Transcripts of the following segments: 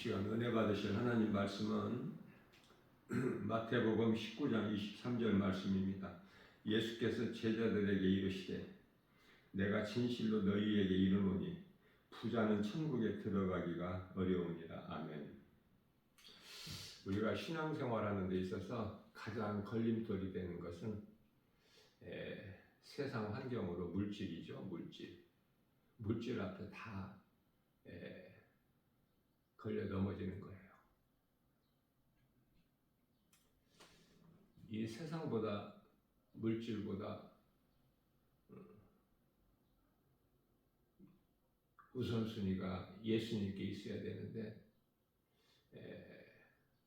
시간 은혜 받으실 하나님 말씀은 마태복음 19장 23절 말씀입니다. 예수께서 제자들에게 이르시되 내가 진실로 너희에게 이르노니 부자는 천국에 들어가기가 어려우니라. 아멘. 우리가 신앙생활하는 데 있어서 가장 걸림돌이 되는 것은 세상 환경으로 물질이죠. 물질 앞에 다 걸려 넘어지는 거예요. 이 세상보다 물질보다 우선순위가 예수님께 있어야 되는데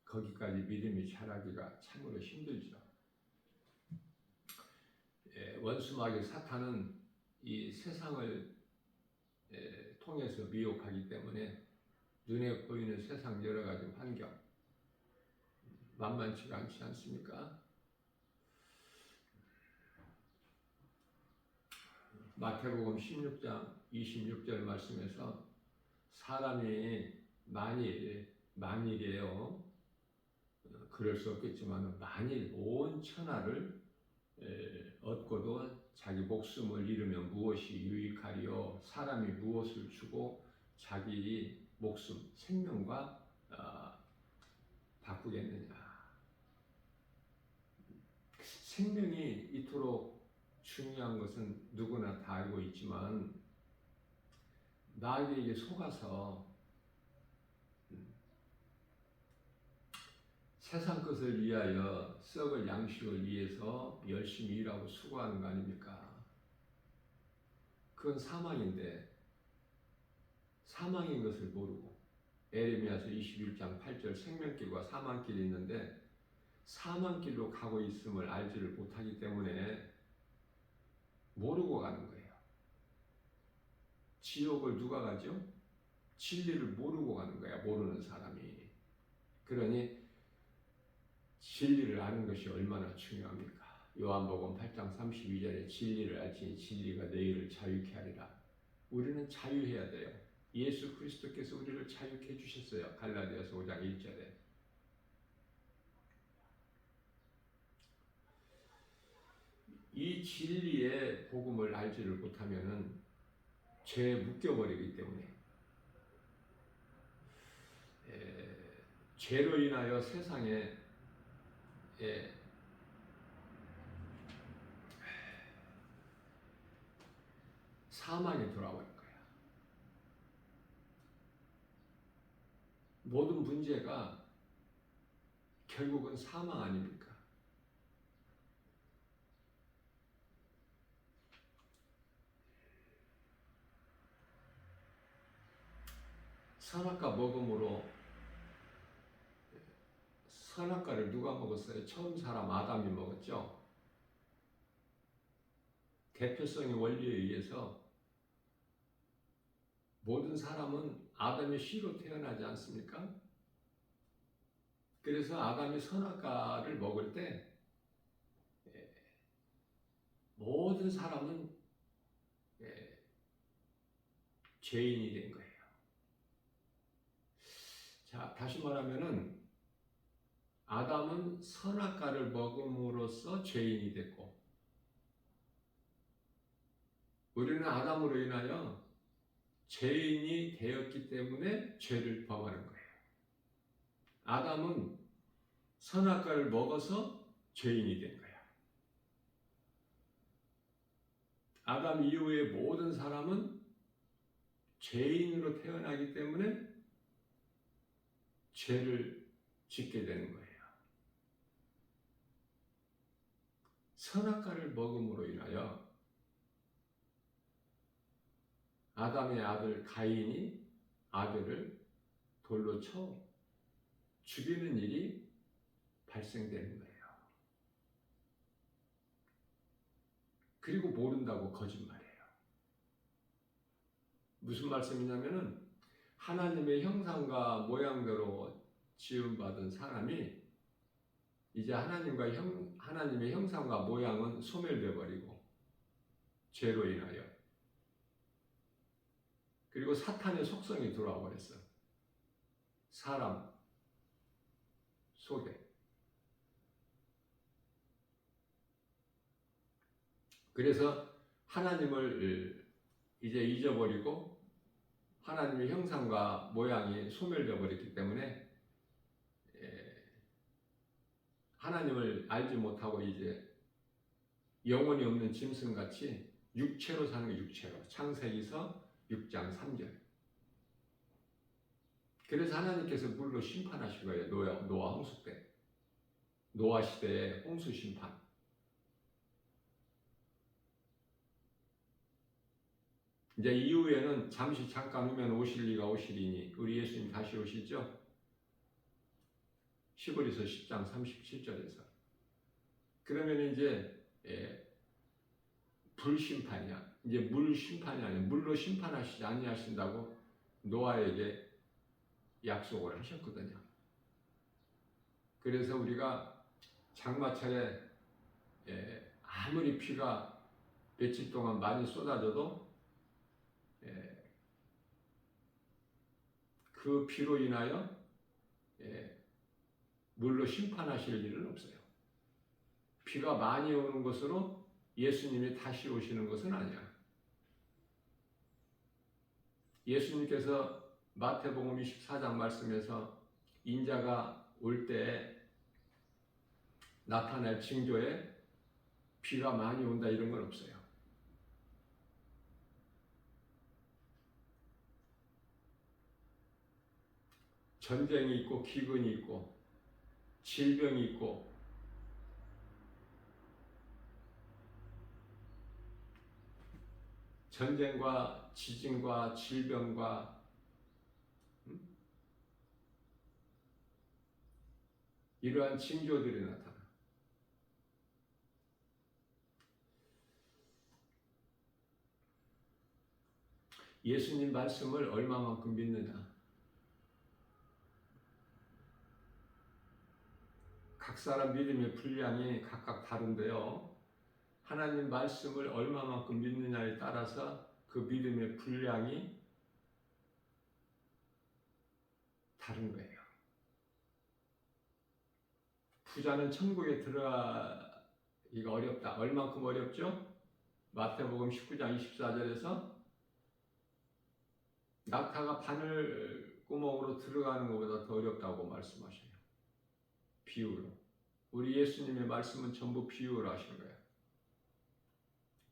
거기까지 믿음이 자라기가 참으로 힘들죠. 원수마귀 사탄은 이 세상을 통해서 미혹하기 때문에 눈에 보이는 세상 여러 가지 환경 만만치가 않지 않습니까? 마태복음 16장 26절 말씀에서 사람이 만일이에요. 그럴 수 없겠지만 만일 온 천하를 얻고도 자기 목숨을 잃으면 무엇이 유익하리요? 사람이 무엇을 주고 자기 목숨, 생명과 바꾸겠느냐? 생명이 이토록 중요한 것은 누구나 다 알고 있지만 나에게 속아서 세상 것을 위하여 썩을 양식을 위해서 열심히 일하고 수고하는 거 아닙니까? 그건 사망인데 사망인 것을 모르고 에레미야서 21장 8절 생명길과 사망길이 있는데 사망길로 가고 있음을 알지를 못하기 때문에 모르고 가는 거예요. 지옥을 누가 가죠? 진리를 모르고 가는 거야, 모르는 사람이. 그러니 진리를 아는 것이 얼마나 중요합니까? 요한복음 8장 32절에 진리를 알지니 진리가 너희를 자유케 하리라. 우리는 자유해야 돼요. 예수 그리스도께서 우리를 자유케 해주셨어요. 갈라디아서 5장 1절에. 이 진리의 복음을 알지를 못하면은 죄에 묶여버리기 때문에 죄로 인하여 세상에 사망이 돌아오는 거야. 모든 문제가 결국은 사망 아닙니까? 선악과 먹음으로 선악과를 누가 먹었어요? 처음 사람 아담이 먹었죠. 대표성의 원리에 의해서 모든 사람은 아담의 씨로 태어나지 않습니까? 그래서 아담이 선악과를 먹을 때 모든 사람은 죄인이 된 거예요. 자, 다시 말하면은 아담은 선악과를 먹음으로써 죄인이 됐고 우리는 아담으로 인하여 죄인이 되었기 때문에 죄를 범하는 거예요. 아담은 선악과를 먹어서 죄인이 된 거야. 아담 이후의 모든 사람은 죄인으로 태어나기 때문에 죄를 짓게 되는 거예요. 선악과를 먹음으로 인하여 아담의 아들 가인이 아들을 돌로 쳐 죽이는 일이 발생되는 거예요. 그리고 모른다고 거짓말해요. 무슨 말씀이냐면은 하나님의 형상과 모양대로 지음받은 사람이 이제 하나님의 형상과 모양은 소멸되어 버리고 죄로 인하여 그리고 사탄의 속성이 들어와 버렸어요. 사람 속에. 그래서 하나님을 이제 잊어버리고 하나님의 형상과 모양이 소멸되어 버렸기 때문에 하나님을 알지 못하고 이제 영혼이 없는 짐승같이 육체로 사는 게 육체로. 창세기서 6장 3절. 그래서 하나님께서 물로 심판하신 거예요. 노아 홍수 때. 노아 시대의 홍수 심판. 이제 이후에는 잠깐 후면 오실 이가 오시리니 우리 예수님 다시 오시죠? 히브리서 10장 37절에서. 그러면 이제 불심판이야. 이제 물 심판이 아니야. 물로 심판하시지 아니하신다고 노아에게 약속을 하셨거든요. 그래서 우리가 장마철에 아무리 비가 며칠 동안 많이 쏟아져도 그 비로 인하여 물로 심판하실 일은 없어요. 비가 많이 오는 것으로 예수님이 다시 오시는 것은 아니야. 예수님께서 마태복음 24장 말씀에서 인자가 올 때 나타날 징조에 비가 많이 온다 이런 건 없어요. 전쟁이 있고 기근이 있고 질병이 있고 전쟁과 지진과 질병과 이러한 징조들이 나타나. 예수님 말씀을 얼마만큼 믿느냐. 각 사람 믿음의 분량이 각각 다른데요. 하나님 말씀을 얼마만큼 믿느냐에 따라서 그 믿음의 분량이 다른 거예요. 부자는 천국에 들어가기가 어렵다. 얼만큼 어렵죠? 마태복음 19장 24절에서 낙타가 바늘 구멍으로 들어가는 것보다 더 어렵다고 말씀하셔요. 비유로. 우리 예수님의 말씀은 전부 비유로 하신 거예요.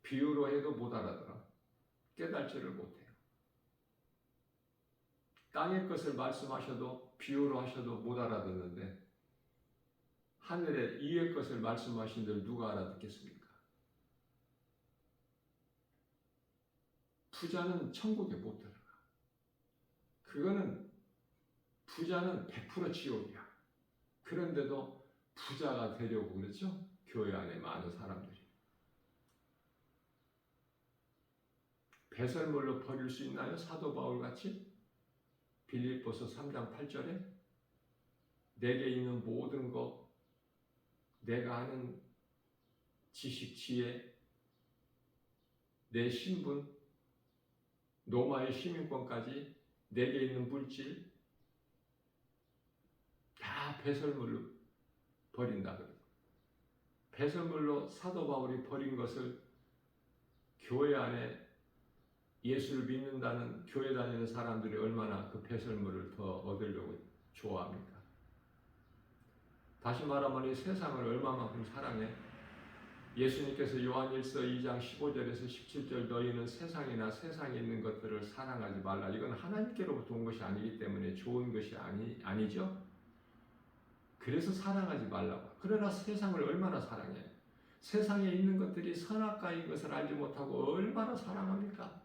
비유로 해도 못 알아들어. 깨달지를 못해요. 땅의 것을 말씀하셔도 비유로 하셔도 못 알아듣는데 하늘의 위의 것을 말씀하신들 누가 알아듣겠습니까? 부자는 천국에 못 들어가. 그거는 부자는 100% 지옥이야. 그런데도 부자가 되려고 그랬죠? 교회 안에 많은 사람들이. 배설물로 버릴 수 있나요? 사도 바울같이? 빌립보서 3장 8절에 내게 있는 모든 것, 내가 아는 지식, 지혜, 내 신분, 로마의 시민권까지 내게 있는 물질 다 배설물로 버린다 그래요. 배설물로 사도 바울이 버린 것을 교회 안에 예수를 믿는다는 교회 다니는 사람들이 얼마나 그 배설물을 더 얻으려고 좋아합니까? 다시 말하면 이 세상을 얼마만큼 사랑해? 예수님께서 요한일서 2장 15절에서 17절 너희는 세상이나 세상에 있는 것들을 사랑하지 말라. 이건 하나님께로부터 온 것이 아니기 때문에 좋은 것이 아니죠? 그래서 사랑하지 말라고. 그러나 세상을 얼마나 사랑해? 세상에 있는 것들이 선악과인 것을 알지 못하고 얼마나 사랑합니까?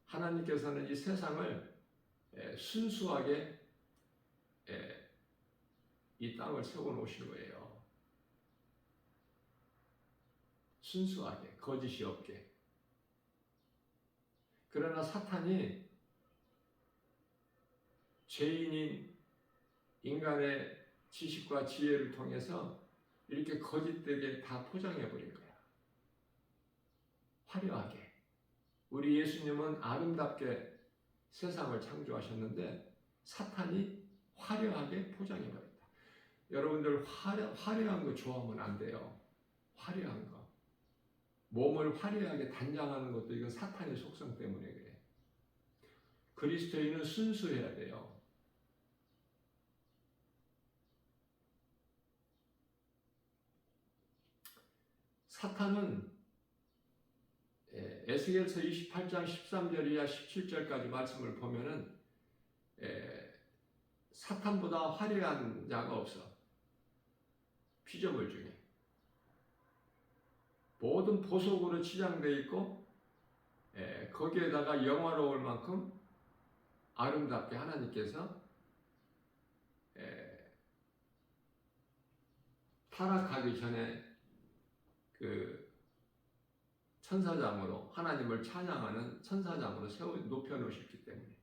하나님께서는 이 세상을 순수하게 이 땅을 세워놓으신 거예요. 순수하게, 거짓이 없게. 그러나 사탄이 죄인인 인간의 지식과 지혜를 통해서 이렇게 거짓되게 다 포장해버린 거야. 화려하게. 우리 예수님은 아름답게 세상을 창조하셨는데 사탄이 화려하게 포장해버렸다. 여러분들 화려한 거 좋아하면 안 돼요. 화려한 거. 몸을 화려하게 단장하는 것도 이건 사탄의 속성 때문에 그래. 그리스도인은 순수해야 돼요. 사탄은 에스겔서 28장 13절 이하 17절까지 말씀을 보면은 사탄보다 화려한 자가 없어. 피조물 중에 모든 보석으로 치장되어 있고 거기에다가 영화로울 만큼 아름답게 하나님께서 타락하기 전에 그 천사장으로 하나님을 찬양하는 천사장으로 높여 놓으셨기 때문에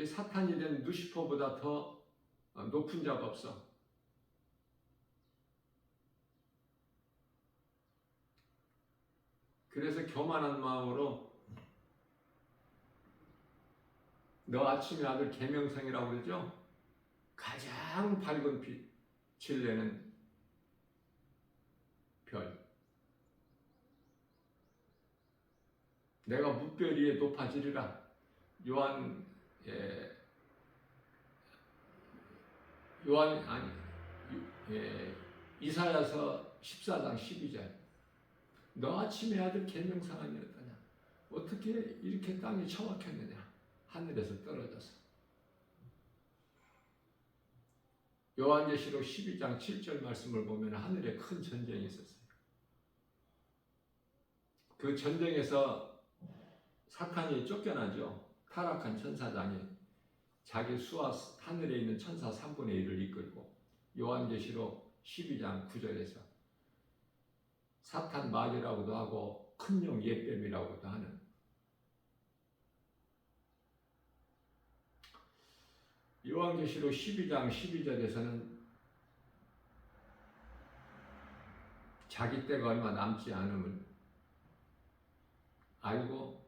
사탄이 된 루시퍼보다 더 높은 자가 없어. 그래서 교만한 마음으로 너 아침의 아들 계명성이라고 그러죠? 가장 밝은 빛을 내는 별. 내가 무별 위에 높아지리라. 이사야서 14장 12절. 너 아침의 아들 계명성 아니었더냐? 어떻게 이렇게 땅이 처박혔느냐? 하늘에서 떨어져서. 요한계시록 12장 7절 말씀을 보면 하늘에 큰 전쟁이 있었어요. 그 전쟁에서 사탄이 쫓겨나죠. 타락한 천사장이 자기 수와 하늘에 있는 천사 3분의 1을 이끌고 요한계시록 12장 9절에서 사탄 마귀라고도 하고 큰 용 옛뱀이라고도 하는 요한계시록 12장 12절에서는 자기 때가 얼마 남지 않음을 알고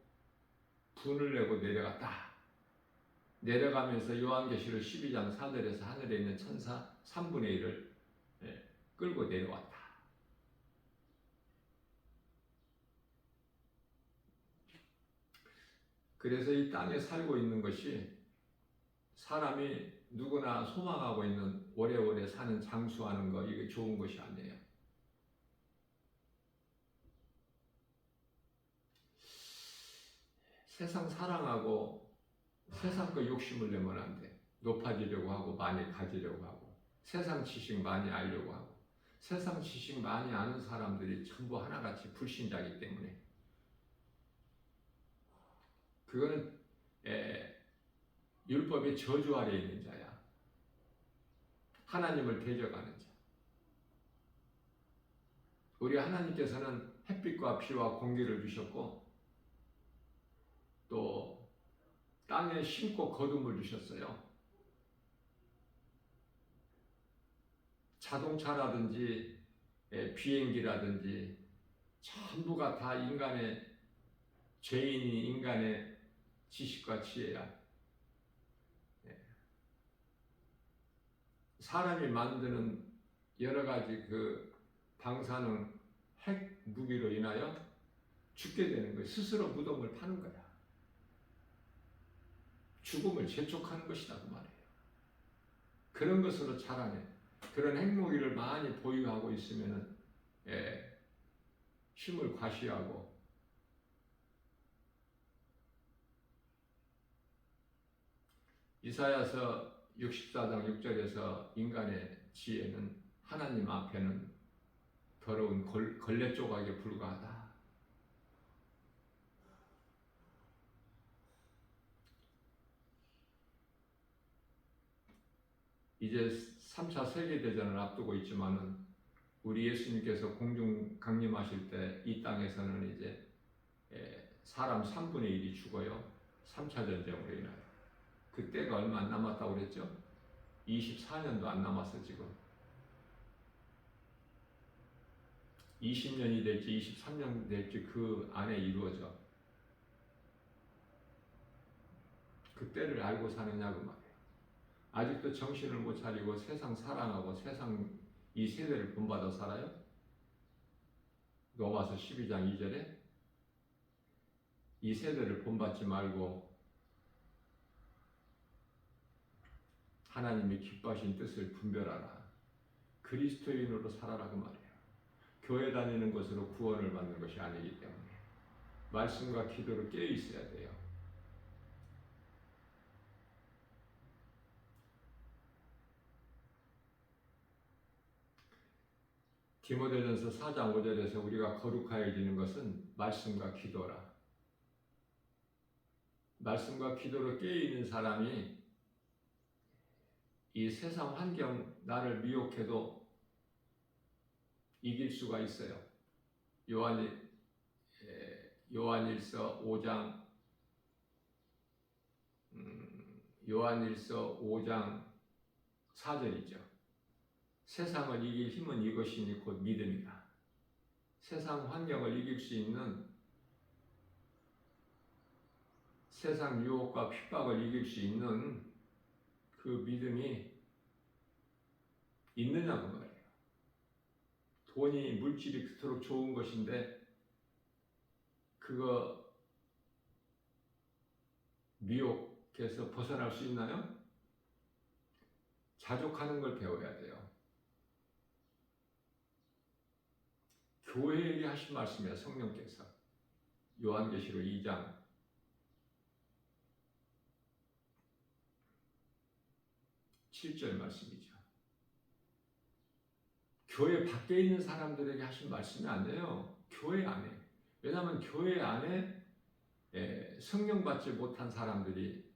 분을 내고 내려갔다. 내려가면서 요한계시록 12장 4절에서 하늘에 있는 천사 3분의 1을 끌고 내려왔다. 그래서 이 땅에 살고 있는 것이 사람이 누구나 소망하고 있는 오래오래 사는 장수하는 거 이게 좋은 것이 아니에요. 세상 사랑하고 세상 거 욕심을 내면 안 돼. 높아지려고 하고 많이 가지려고 하고 세상 지식 많이 알려고 하고 세상 지식 많이 아는 사람들이 전부 하나같이 불신자이기 때문에 그거는 율법의 저주 아래 있는 자야. 하나님을 대적하는 자. 우리 하나님께서는 햇빛과 비와 공기를 주셨고 또 땅에 심고 거둠을 주셨어요. 자동차라든지 비행기라든지 전부가 다 인간의 죄인이 인간의 지식과 지혜야. 사람이 만드는 여러 가지 그 방사능 핵 무기로 인하여 죽게 되는 거예요. 스스로 무덤을 파는 거야. 죽음을 재촉하는 것이라고 말해요. 그런 것으로 자라네. 그런 핵무기를 많이 보유하고 있으면은 힘을 과시하고 이사야서 64장 6절에서 인간의 지혜는 하나님 앞에는 더러운 걸레 조각에 불과하다. 이제 3차 세계대전을 앞두고 있지만은 우리 예수님께서 공중 강림하실 때 이 땅에서는 이제 사람 3분의 1이 죽어요. 3차 전쟁으로 인하여. 그때가 얼마 안 남았다고 그랬죠? 24년도 안 남았어 지금. 20년이 될지 23년 될지 그 안에 이루어져. 그 때를 알고 사느냐고 말이에요. 아직도 정신을 못 차리고 세상 사랑하고 세상 이 세대를 본받아 살아요? 로마서 12장 2절에 이 세대를 본받지 말고 하나님이 기뻐하신 뜻을 분별하라. 그리스도인으로 살아라 그 말이에요. 교회 다니는 것으로 구원을 받는 것이 아니기 때문에 말씀과 기도로 깨어 있어야 돼요. 디모데전서 4장 5절에서 우리가 거룩하여지는 것은 말씀과 기도라. 말씀과 기도로 깨어 있는 사람이 이 세상 환경 나를 미혹해도 이길 수가 있어요. 요한일서 5장 4절이죠. 세상을 이길 힘은 이것이니 곧 믿음이다. 세상 환경을 이길 수 있는, 세상 유혹과 핍박을 이길 수 있는 그 믿음이 있느냐고 말이에요. 돈이, 물질이 그토록 좋은 것인데 그거 미혹해서 벗어날 수 있나요? 자족하는 걸 배워야 돼요. 교회에게 하신 말씀이야. 성령께서 요한계시록 2장 7절 말씀이죠. 교회 밖에 있는 사람들에게 하신 말씀이 아니에요. 교회 안에. 왜냐하면 교회 안에 성령 받지 못한 사람들이,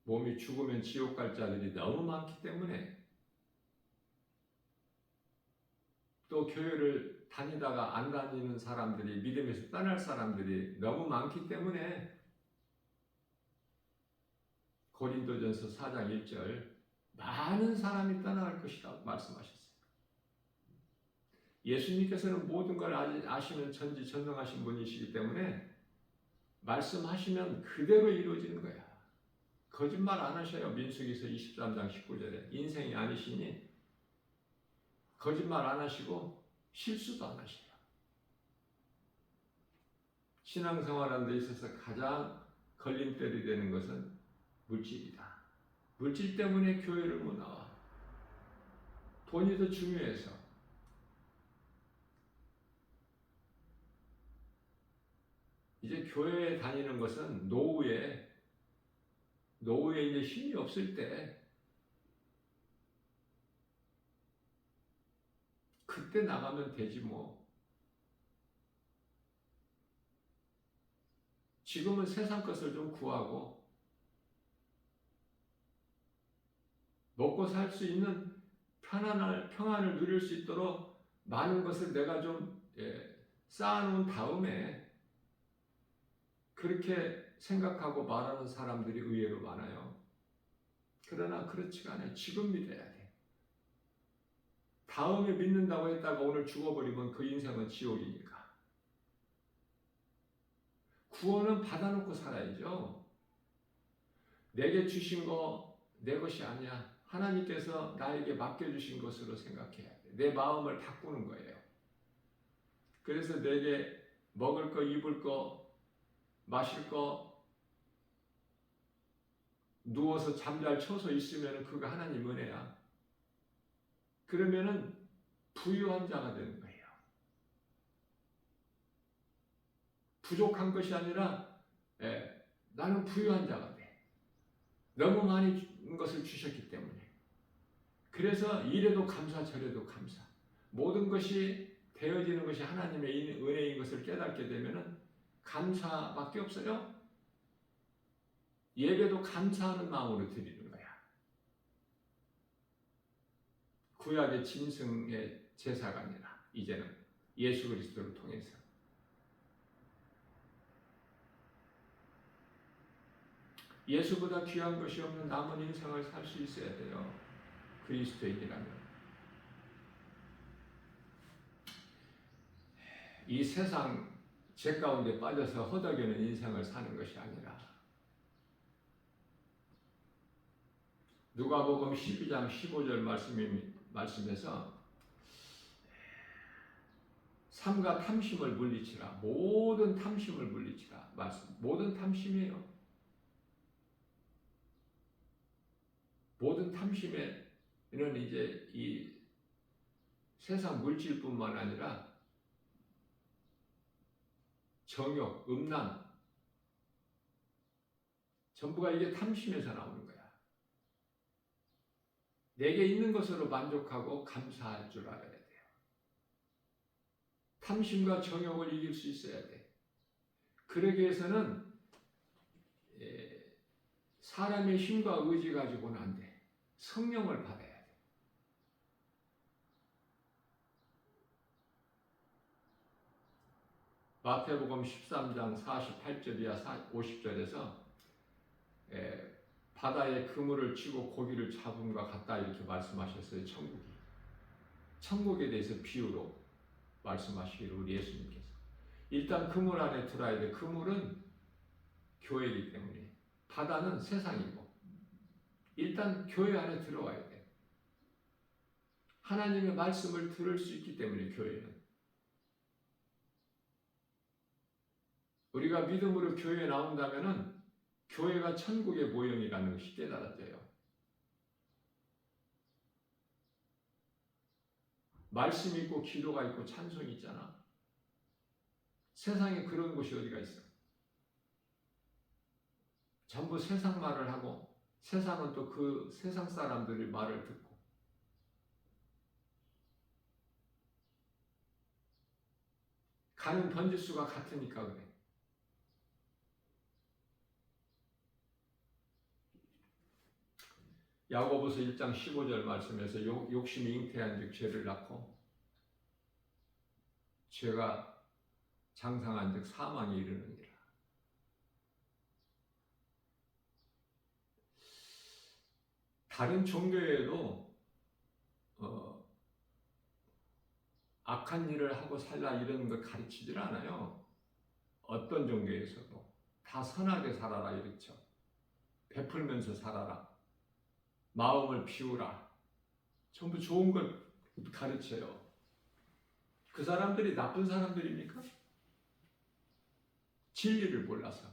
몸이 죽으면 지옥 갈 자들이 너무 많기 때문에, 또 교회를 다니다가 안 다니는 사람들이, 믿음에서 떠날 사람들이 너무 많기 때문에 고린도전서 4장 1절 많은 사람이 떠나갈 것이라고 말씀하셨어요. 예수님께서는 모든 걸 아시는 전지전능하신 분이시기 때문에 말씀하시면 그대로 이루어지는 거야. 거짓말 안 하셔요. 민수기서 23장 19절에 인생이 아니시니 거짓말 안 하시고 실수도 안 하셔요. 신앙생활하는 데 있어서 가장 걸림돌이 되는 것은 물질이다. 물질 때문에 교회를 못 나와. 돈이 더 중요해서. 이제 교회에 다니는 것은 노후에 이제 힘이 없을 때 그때 나가면 되지 뭐. 지금은 세상 것을 좀 구하고 먹고 살 수 있는 평안을 누릴 수 있도록 많은 것을 내가 좀 쌓아놓은 다음에 그렇게 생각하고 말하는 사람들이 의외로 많아요. 그러나 그렇지가 않아요. 지금 믿어야 돼. 다음에 믿는다고 했다가 오늘 죽어버리면 그 인생은 지옥이니까. 구원은 받아놓고 살아야죠. 내게 주신 거 내 것이 아니야. 하나님께서 나에게 맡겨주신 것으로 생각해야 돼. 내 마음을 바꾸는 거예요. 그래서 내게 먹을 거, 입을 거, 마실 거, 누워서 잠잘 쳐서 있으면 그거 하나님 은혜야. 그러면은 부유한 자가 되는 거예요. 부족한 것이 아니라 나는 부유한 자가 돼. 너무 많이 것을 주셨기 때문에. 그래서 이래도 감사 저래도 감사. 모든 것이 되어지는 것이 하나님의 은혜인 것을 깨닫게 되면은 감사밖에 없어요. 예배도 감사하는 마음으로 드리는 거야. 구약의 짐승의 제사가 아니라 이제는 예수 그리스도를 통해서 예수보다 귀한 것이 없는 남은 인생을 살 수 있어야 돼요. 그리스도인이라면. 이 세상 죄 가운데 빠져서 허덕이는 인생을 사는 것이 아니라 누가복음 12장 15절 말씀에서 삼가 탐심을 물리치라. 모든 탐심을 물리치라. 말씀. 모든 탐심이에요. 모든 탐심에는 이제 이 세상 물질뿐만 아니라 정욕, 음란, 전부가 이게 탐심에서 나오는 거야. 내게 있는 것으로 만족하고 감사할 줄 알아야 돼요. 탐심과 정욕을 이길 수 있어야 돼. 그러기 위해서는 사람의 힘과 의지 가지고는 안 돼. 성령을 받아야 돼. 마태복음 13장 48절 이하 50절에서 바다에 그물을 치고 고기를 잡음과 같다 이렇게 말씀하셨어요. 천국에 대해서 비유로 말씀하시기를 우리 예수님께서 일단 그물 안에 들어야 돼. 그물은 교회이기 때문에 바다는 세상이고 일단 교회 안에 들어와야 돼. 하나님의 말씀을 들을 수 있기 때문에 교회는 우리가 믿음으로 교회에 나온다면은 교회가 천국의 모형이라는 것이 깨달아져요. 말씀 있고 기도가 있고 찬송이 있잖아. 세상에 그런 곳이 어디가 있어? 전부 세상 말을 하고 세상은 또 그 세상 사람들의 말을 듣고 가는 번지수가 같으니까 그래. 야고보서 1장 15절 말씀에서 욕심이 잉태한 즉 죄를 낳고 죄가 장상한 즉 사망에 이르느니라. 다른 종교에도 악한 일을 하고 살라 이런 걸 가르치질 않아요. 어떤 종교에서도 다 선하게 살아라 이렇죠. 베풀면서 살아라. 마음을 비우라. 전부 좋은 걸 가르쳐요. 그 사람들이 나쁜 사람들입니까? 진리를 몰라서.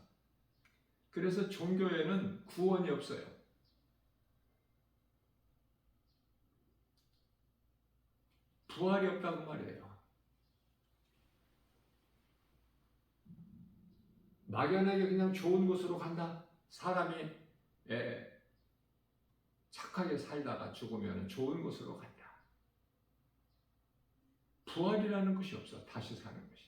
그래서 종교에는 구원이 없어요. 부활이 없다고 말이에요. 막연하게 그냥 좋은 곳으로 간다. 사람이 착하게 살다가 죽으면 좋은 곳으로 간다. 부활이라는 것이 없어. 다시 사는 것이.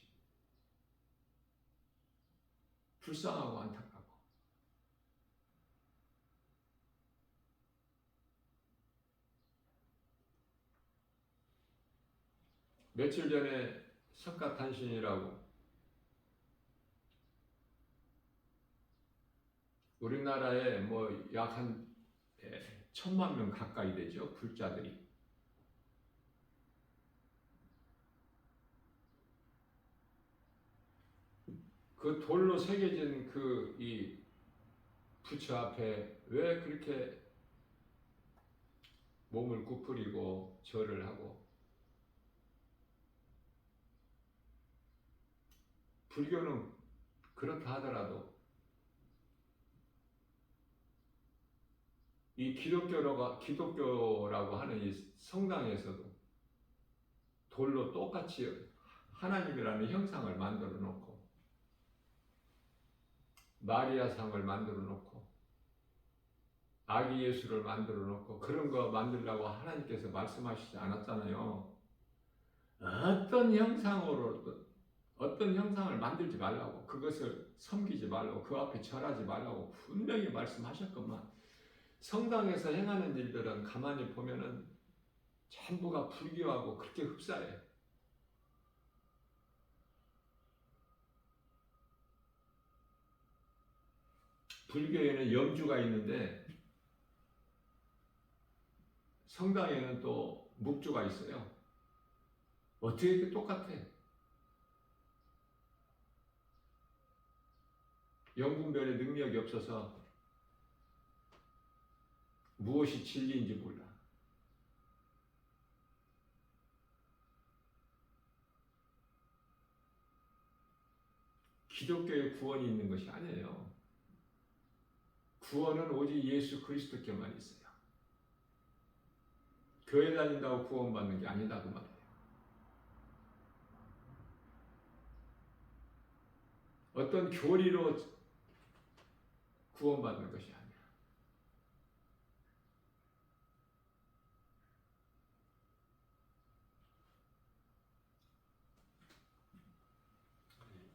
불쌍하고 안타깝고. 며칠 전에 석가탄신이라고 우리나라에 뭐 약 한 1,000만 명 가까이 되죠. 불자들이. 그 돌로 새겨진 이 부처 앞에 왜 그렇게 몸을 구부리고 절을 하고 불교는 그렇다 하더라도 이 기독교라고 하는 이 성당에서도 돌로 똑같이 하나님이라는 형상을 만들어 놓고 마리아상을 만들어 놓고 아기 예수를 만들어 놓고 그런 거 만들라고 하나님께서 말씀하시지 않았잖아요. 어떤 형상을 만들지 말라고, 그것을 섬기지 말라고, 그 앞에 절하지 말라고 분명히 말씀하셨건만 성당에서 행하는 일들은 가만히 보면은 전부가 불교하고 그렇게 흡사해. 불교에는 염주가 있는데 성당에는 또 묵주가 있어요. 어떻게 이렇게 똑같아? 영분별의 능력이 없어서 무엇이 진리인지 몰라. 기독교의 구원이 있는 것이 아니에요. 구원은 오직 예수 그리스도께만 있어요. 교회 다닌다고 구원받는 게 아니다 그 말이에요. 어떤 교리로 구원받는 것이 아니야.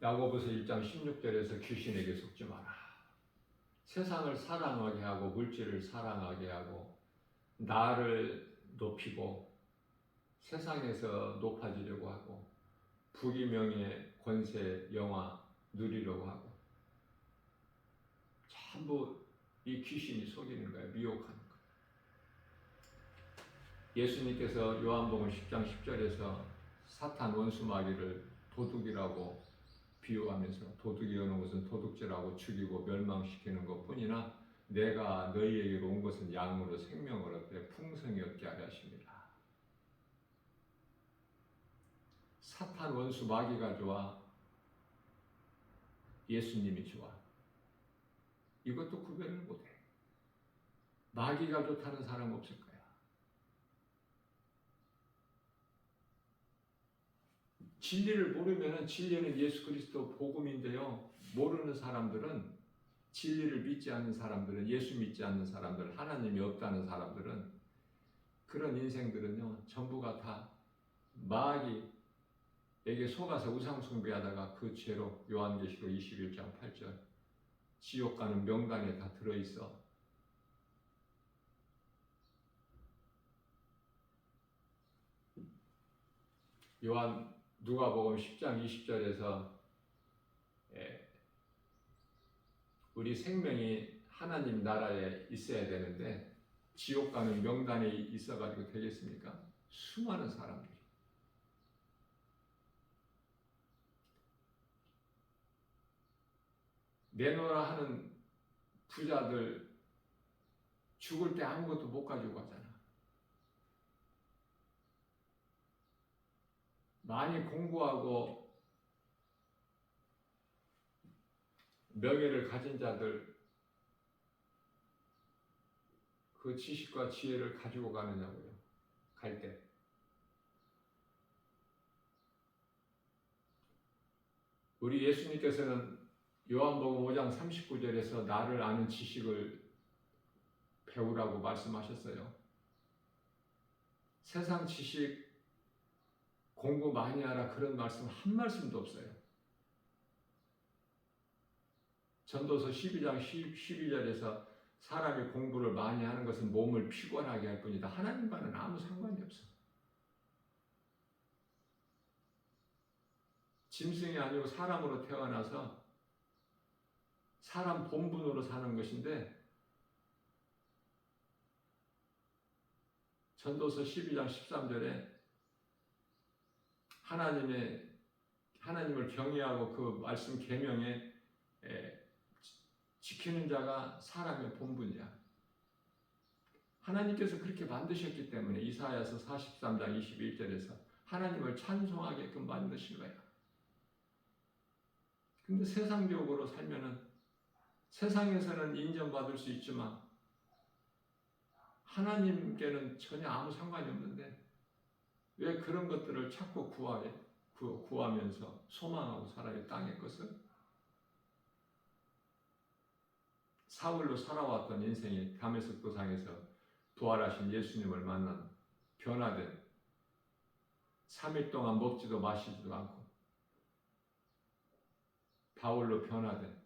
야고보서 1장 16절에서 귀신에게 속지 마라. 세상을 사랑하게 하고 물질을 사랑하게 하고 나를 높이고 세상에서 높아지려고 하고 부귀명예, 권세, 영화 누리려고 하고 전부 이 귀신이 속이는 거예요. 미혹하는 거예요. 예수님께서 요한복음 10장 10절에서 사탄 원수 마귀를 도둑이라고 비유하면서 도둑이 오는 것은 도둑질하고 죽이고 멸망시키는 것뿐이나 내가 너희에게로 온 것은 양으로 생명을 얻되 풍성히 얻게 하려 하십니다. 사탄 원수 마귀가 좋아? 예수님이 좋아? 이것도 구별을 못해. 마귀가 좋다는 사람 없을 거야. 진리를 모르면 진리는 예수 그리스도 복음인데요. 모르는 사람들은 진리를 믿지 않는 사람들은 예수 믿지 않는 사람들 하나님이 없다는 사람들은 그런 인생들은요. 전부가 다 마귀에게 속아서 우상 숭배하다가 그 죄로 요한계시록 21장 8절 지옥 가는 명단에 다 들어있어. 누가복음 10장 20절에서 우리 생명이 하나님 나라에 있어야 되는데 지옥 가는 명단에 있어가지고 되겠습니까? 수많은 사람들이 내놓으라 하는 부자들 죽을 때 아무것도 못 가지고 가잖아. 많이 공부하고 명예를 가진 자들 그 지식과 지혜를 가지고 가느냐고요. 갈 때. 우리 예수님께서는 요한복음 5장 39절에서 나를 아는 지식을 배우라고 말씀하셨어요. 세상 지식 공부 많이 하라 그런 말씀 한 말씀도 없어요. 전도서 12장 12절에서 사람이 공부를 많이 하는 것은 몸을 피곤하게 할 뿐이다. 하나님과는 아무 상관이 없어. 짐승이 아니고 사람으로 태어나서 사람 본분으로 사는 것인데 전도서 12장 13절에 하나님을 경외하고 그 말씀 계명에 지키는 자가 사람의 본분이야. 하나님께서 그렇게 만드셨기 때문에 이사야서 43장 21절에서 하나님을 찬송하게끔 만드신 거야. 근데 세상적으로 살면은 세상에서는 인정받을 수 있지만 하나님께는 전혀 아무 상관이 없는데 왜 그런 것들을 찾고 구하면서 소망하고 살아요, 땅의 것을? 사울로 살아왔던 인생이 다메섹 도상에서 부활하신 예수님을 만난 변화된 3일 동안 먹지도 마시지도 않고 바울로 변화된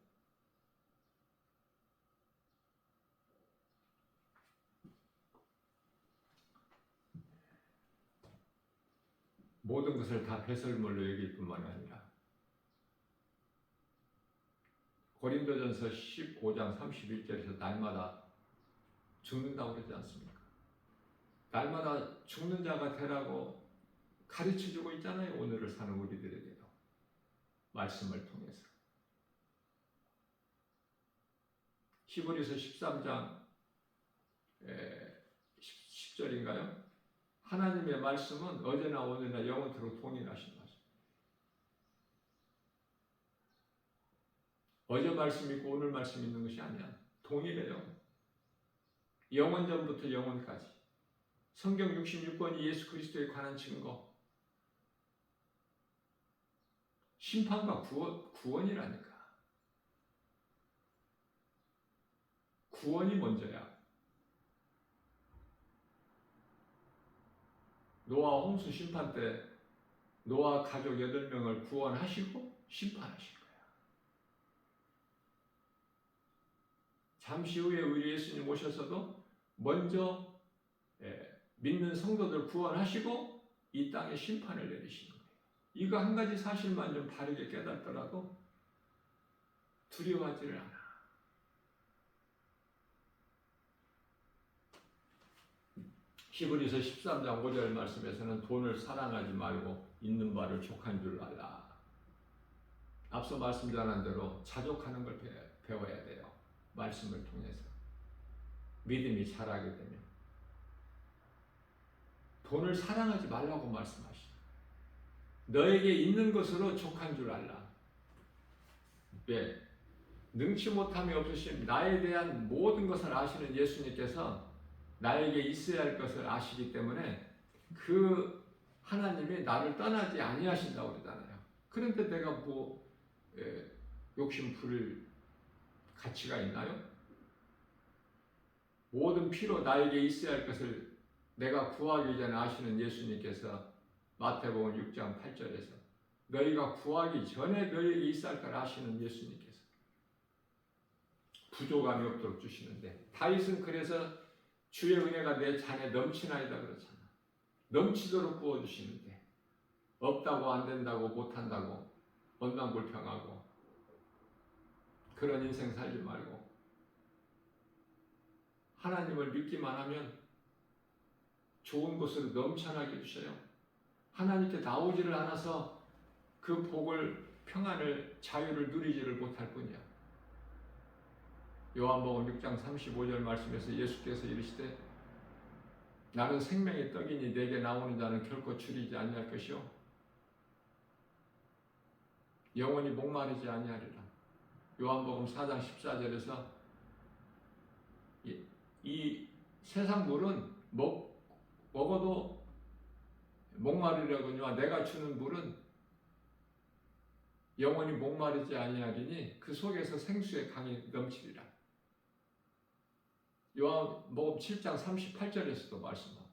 모든 것을 다 배설물로 여길 뿐만 아니라 고린도전서 15장 31절에서 날마다 죽는다고 그러지 않습니까? 날마다 죽는 자가 되라고 가르쳐주고 있잖아요. 오늘을 사는 우리들에게도 말씀을 통해서 히브리서 13장 10절인가요? 하나님의 말씀은 어제나 오늘나 영원토록 동일하신 말씀. 어제 말씀 있고 오늘 말씀 있는 것이 아니야. 동일해요. 영원전부터 영원까지. 성경 66권이 예수 그리스도에 관한 증거. 심판과 구원이라니까. 구원이 먼저야. 노아 홍수 심판 때 노아 가족 8명을 구원하시고 심판하신 거야. 잠시 후에 우리 예수님 오셔서도 먼저 믿는 성도들 구원하시고 이 땅에 심판을 내리시는 거예요. 이거 한 가지 사실만 좀 바르게 깨닫더라도 두려워하지를 않아. 히브리서 13장 5절 말씀에서는 돈을 사랑하지 말고 있는 바를 족한 줄 알라. 앞서 말씀 전한 대로 자족하는 걸 배워야 돼요. 말씀을 통해서. 믿음이 자라게 되면. 돈을 사랑하지 말라고 말씀하시죠. 너에게 있는 것으로 족한 줄 알라. 왜? 능치 못함이 없으신 나에 대한 모든 것을 아시는 예수님께서 나에게 있어야 할 것을 아시기 때문에 그 하나님이 나를 떠나지 아니하신다고 그러잖아요. 그런데 내가 욕심 부릴 가치가 있나요? 모든 피로 나에게 있어야 할 것을 내가 구하기 전에 아시는 예수님께서 마태복음 6장 8절에서 너희가 구하기 전에 너희에게 있어야 할 걸 아시는 예수님께서 부족함이 없도록 주시는데 다윗은 그래서 주의 은혜가 내 잔에 넘치나이다 그러잖아. 넘치도록 부어주시는데 없다고 안 된다고 못한다고 원망불평하고 그런 인생 살지 말고 하나님을 믿기만 하면 좋은 것으로 넘쳐나게 주셔요. 하나님께 나오지를 않아서 그 복을 평안을 자유를 누리지를 못할 뿐이야. 요한복음 6장 35절 말씀에서 예수께서 이르시되 나는 생명의 떡이니 내게 나오는 자는 결코 줄이지 아니할 것이요 영원히 목마르지 아니하리라. 요한복음 4장 14절에서 이 세상 물은 먹어도 목마르려거니와 내가 주는 물은 영원히 목마르지 아니하리니 그 속에서 생수의 강이 넘치리라. 요한복음 7장 38절에서도 말씀하고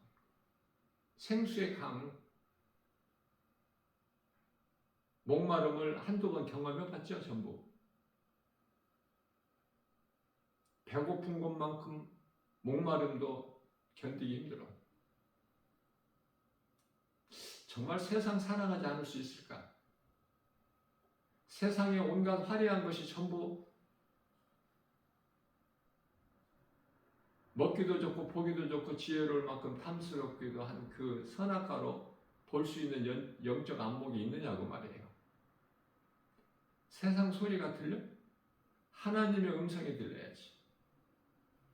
생수의 강 목마름을 한두 번 경험해봤죠. 전부 배고픈 것만큼 목마름도 견디기 힘들어. 정말 세상 사랑하지 않을 수 있을까? 세상에 온갖 화려한 것이 전부 먹기도 좋고 보기도 좋고 지혜로울 만큼 탐스럽기도 한 그 선악과로 볼 수 있는 영적 안목이 있느냐고 말이에요. 세상 소리가 들려? 하나님의 음성이 들려야지.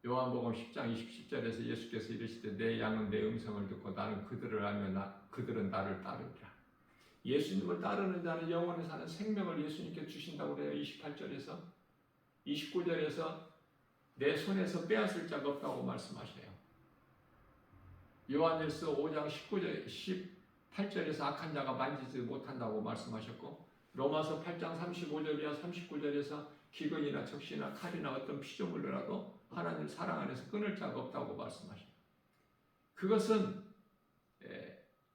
요한복음 10장 20절에서 예수께서 이르시되 내 양은 내 음성을 듣고 나는 그들을 알며 그들은 나를 따르리라. 예수님을 따르는 자는 영원히 사는 생명을 예수님께 주신다고 그래요. 28절에서 29절에서 내 손에서 빼앗을 자가 없다고 말씀하셔요. 요한일서 5장 18절에서 악한 자가 만지지 못한다고 말씀하셨고 로마서 8장 35절이나 39절에서 기근이나 적시나 칼이나 어떤 피조물이라도 하나님 사랑 안에서 끊을 자가 없다고 말씀하셔요. 그것은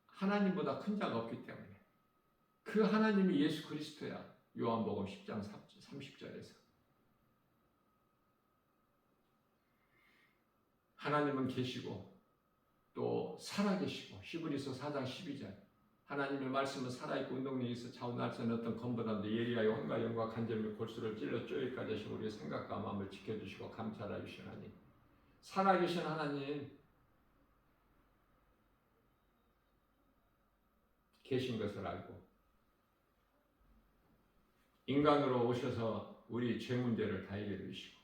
하나님보다 큰 자가 없기 때문에 그 하나님이 예수 그리스도야. 요한복음 10장 30절에서 하나님은 계시고 또 살아계시고 히브리서 4장 12절 하나님의 말씀은 살아있고 운동력이 있어 좌우날선 어떤 검보다도 예리하여 혼과 영과 간절 및 골수를 찔러 쪼개까지 하시고 우리의 생각과 마음을 지켜주시고 감찰하여 주시나니 살아계신 하나님 계신 것을 알고 인간으로 오셔서 우리 죄 문제를 다 해결해 주시고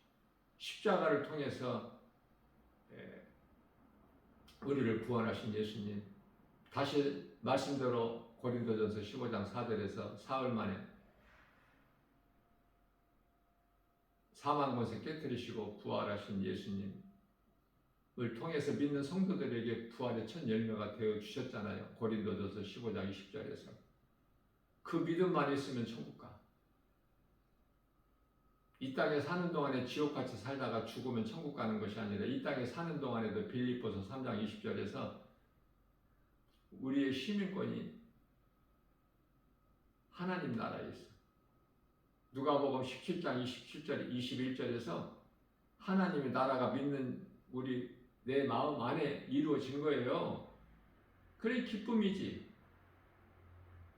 십자가를 통해서 우리를 구원하신 예수님, 다시 말씀대로 고린도전서 15장 4절에서 사흘 만에 4만 권세 깨뜨리시고 부활하신 예수님을 통해서 믿는 성도들에게 부활의 첫 열매가 되어 주셨잖아요. 고린도전서 15장 20절에서. 그 믿음만 있으면 천국 가. 이 땅에 사는 동안에 지옥같이 살다가 죽으면 천국 가는 것이 아니라 이 땅에 사는 동안에도 빌립보서 3장 20절에서 우리의 시민권이 하나님 나라에 있어. 누가복음 17장 27절 21절에서 하나님의 나라가 믿는 우리 내 마음 안에 이루어진 거예요. 그래 기쁨이지.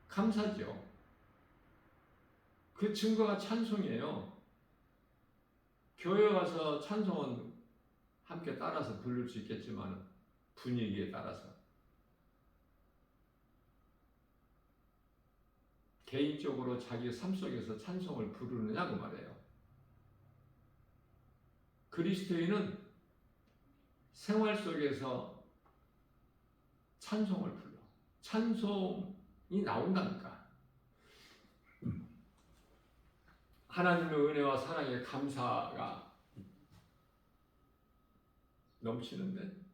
감사죠. 그 증거가 찬송이에요. 교회 와서 찬송은 함께 따라서 부를 수 있겠지만 분위기에 따라서 개인적으로 자기 삶 속에서 찬송을 부르느냐고 말해요. 그리스도인은 생활 속에서 찬송을 불러. 찬송이 나온다니까. 하나님의 은혜와 사랑에 감사가 넘치는데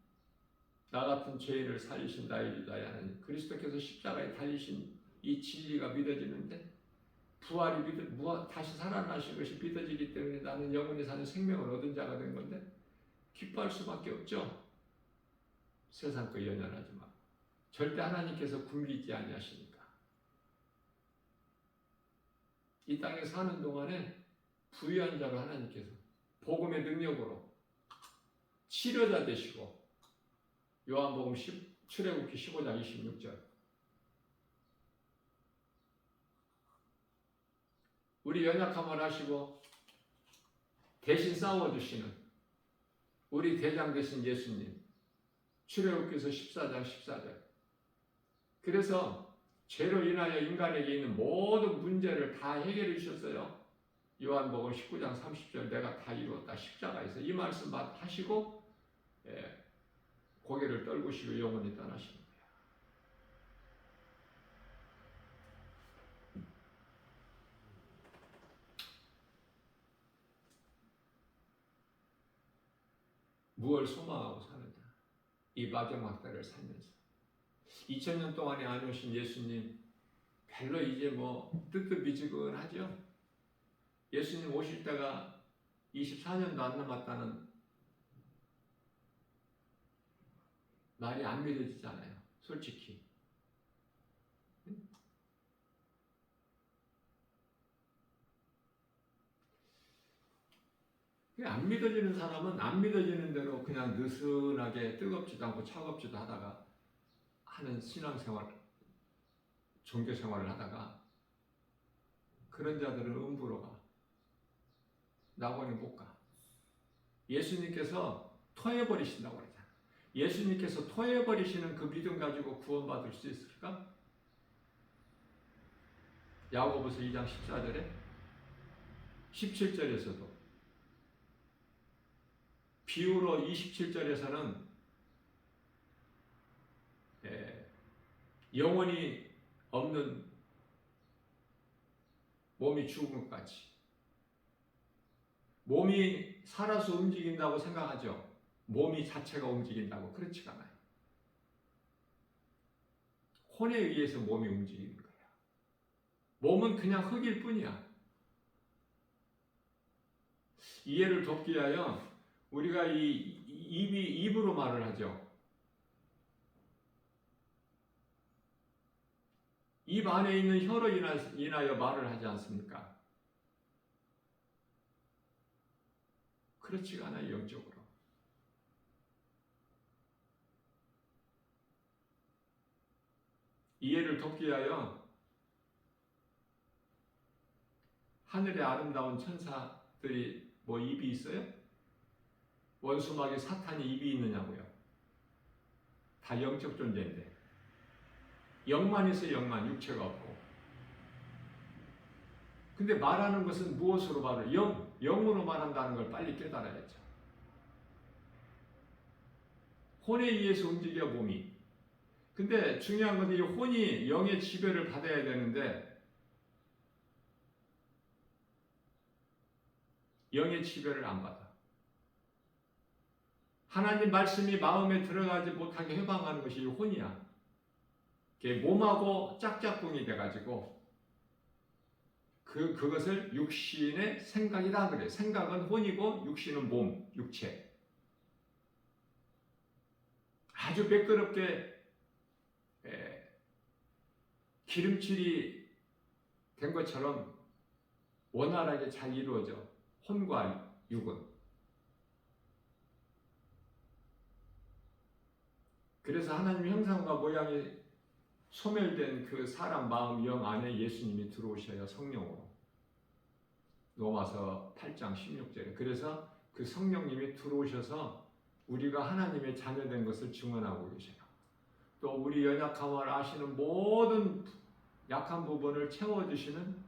나 같은 죄인을 살리신 나의 유다의 하나님, 그리스도께서 십자가에 달리신 이 진리가 믿어지는데 부활이 다시 살아나신 것이 믿어지기 때문에 나는 영원히 사는 생명을 얻은 자가 된 건데 기뻐할 수밖에 없죠. 세상 거 연연하지 마. 절대 하나님께서 굶기지 아니하시니까. 이 땅에 사는 동안에 부유한 자로 하나님께서 복음의 능력으로 치료자 되시고 요한복음 출애굽기 15장 26절 우리 연약함을 하시고 대신 싸워주시는 우리 대장 되신 예수님 출애굽기서 14장 14절 그래서 죄로 인하여 인간에게 있는 모든 문제를 다 해결해 주셨어요. 요한복음 19장 30절 내가 다 이루었다 십자가에서 이 말씀 하시고 고개를 떨구시고 영원히 떠나시는 거예요. 무엇을 소망하고 사느냐? 이 마지막 때를 살면서 2000년 동안에 안 오신 예수님 별로 이제 뜨뜻미지근하죠? 예수님 오실 때가 24년도 안 남았다는 말이 안 믿어지잖아요. 솔직히. 안 믿어지는 사람은 안 믿어지는 대로 그냥 느슨하게 뜨겁지도 않고 차갑지도 하다가 하는 신앙생활, 종교생활을 하다가 그런 자들은 음부로 가. 낙원에 못 가. 예수님께서 토해버리신다고 그러잖아. 예수님께서 토해버리시는 그 믿음 가지고 구원받을 수 있을까? 야고보서 2장 14절에 17절에서도 비유로 27절에서는 영혼이 없는 몸이 죽은 것 같이 몸이 살아서 움직인다고 생각하죠. 몸이 자체가 움직인다고 그렇지가 않아요. 혼에 의해서 몸이 움직이는 거예요. 몸은 그냥 흙일 뿐이야. 이해를 돕기 위하여 우리가 입으로 말을 하죠. 입 안에 있는 혀로 인하여 말을 하지 않습니까? 그렇지가 않아요, 영적으로. 이해를 돕기 위하여 하늘의 아름다운 천사들이 입이 있어요? 원수마귀 사탄이 입이 있느냐고요? 다 영적 존재인데 영만 있어요. 영만, 육체가 없고. 근데 말하는 것은 무엇으로 말을? 영으로 말한다는 걸 빨리 깨달아야죠. 혼에 의해서 움직여 몸이. 근데 중요한 건 이 혼이 영의 지배를 받아야 되는데 영의 지배를 안 받아. 하나님 말씀이 마음에 들어가지 못하게 해방하는 것이 혼이야. 몸하고 짝짝꿍이 돼가지고 그것을 육신의 생각이다 그래. 생각은 혼이고 육신은 몸, 육체. 아주 매끄럽게 기름칠이 된 것처럼 원활하게 잘 이루어져. 혼과 육은. 그래서 하나님의 형상과 모양이 소멸된 그 사람 마음 영 안에 예수님이 들어오셔야 성령으로. 로마서 8장 16절에. 그래서 그 성령님이 들어오셔서 우리가 하나님의 자녀된 것을 증언하고 계셔요. 또 우리 연약함을 아시는 모든 약한 부분을 채워주시는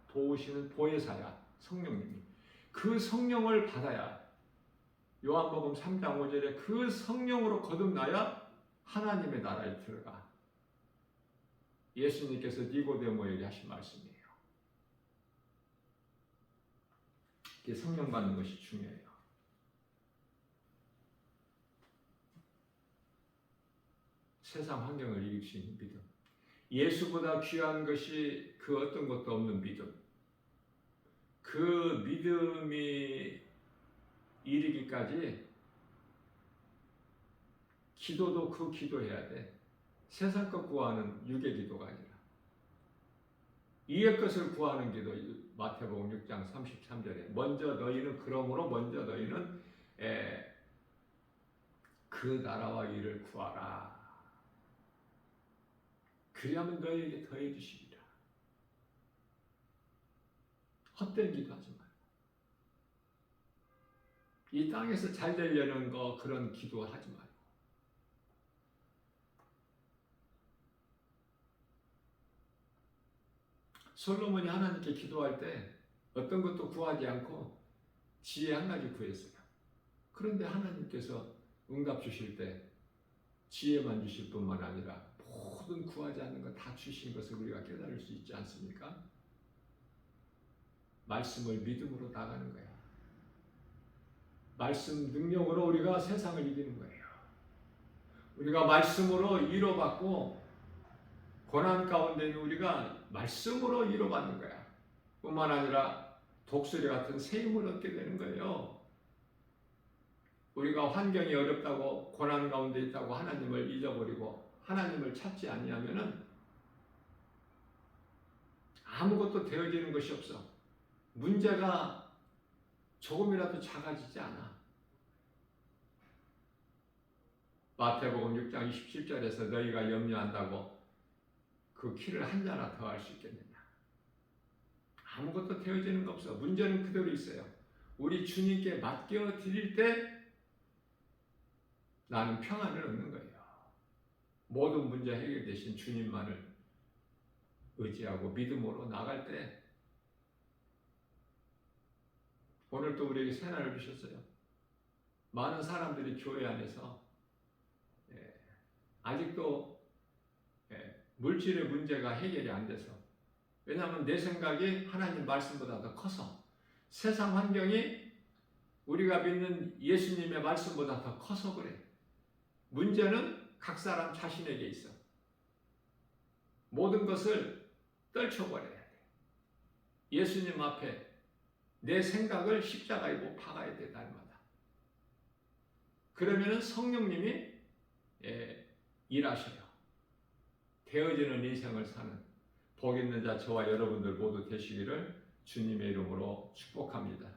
도우시는 보혜사야 성령님이. 그 성령을 받아야 요한복음 3장 5절에 그 성령으로 거듭나야 하나님의 나라에 들어가. 예수님께서 니고데모에게 하신 말씀이에요. 성령 받는 것이 중요해요. 세상 환경을 이길 수 있는 믿음. 예수보다 귀한 것이 그 어떤 것도 없는 믿음. 그 믿음이 이르기까지 기도도 그 기도해야 돼. 세상 것 구하는 육의 기도가 아니라 이의 것을 구하는 기도. 마태복음 6장 33절에 먼저 너희는 그 나라와 의를 구하라. 그리하면 너희에게 더해 주시리라. 헛된 기도하지 말고 이 땅에서 잘 되려는 그런 기도하지 말고 솔로몬이 하나님께 기도할 때 어떤 것도 구하지 않고 지혜 한 가지 구했어요. 그런데 하나님께서 응답 주실 때 지혜만 주실 뿐만 아니라 모든 구하지 않는 것 다 주신 것을 우리가 깨달을 수 있지 않습니까? 말씀을 믿음으로 나가는 거야. 말씀 능력으로 우리가 세상을 이기는 거예요. 우리가 말씀으로 위로받고 고난 가운데 있는 우리가 말씀으로 위로받는 거야. 뿐만 아니라 독수리 같은 새 힘을 얻게 되는 거예요. 우리가 환경이 어렵다고 고난 가운데 있다고 하나님을 잊어버리고 하나님을 찾지 아니하면은 아무것도 되어지는 것이 없어. 문제가 조금이라도 작아지지 않아. 마태복음 6장 27절에서 너희가 염려한다고 그 키를 한 자나 더 할 수 있겠느냐. 아무것도 되어지는 거 없어. 문제는 그대로 있어요. 우리 주님께 맡겨 드릴 때 나는 평안을 얻는 거예요. 모든 문제 해결 대신 주님만을 의지하고 믿음으로 나갈 때 오늘 또 우리에게 새날을 주셨어요. 많은 사람들이 교회 안에서 아직도 물질의 문제가 해결이 안 돼서, 왜냐하면 내 생각이 하나님 말씀보다 더 커서, 세상 환경이 우리가 믿는 예수님의 말씀보다 더 커서 그래. 문제는 각 사람 자신에게 있어. 모든 것을 떨쳐버려야 돼. 예수님 앞에 내 생각을 십자가에 못 박아야 돼, 날마다. 그러면은 성령님이 일하셔요. 되어지는 인생을 사는 복 있는 자 저와 여러분들 모두 되시기를 주님의 이름으로 축복합니다.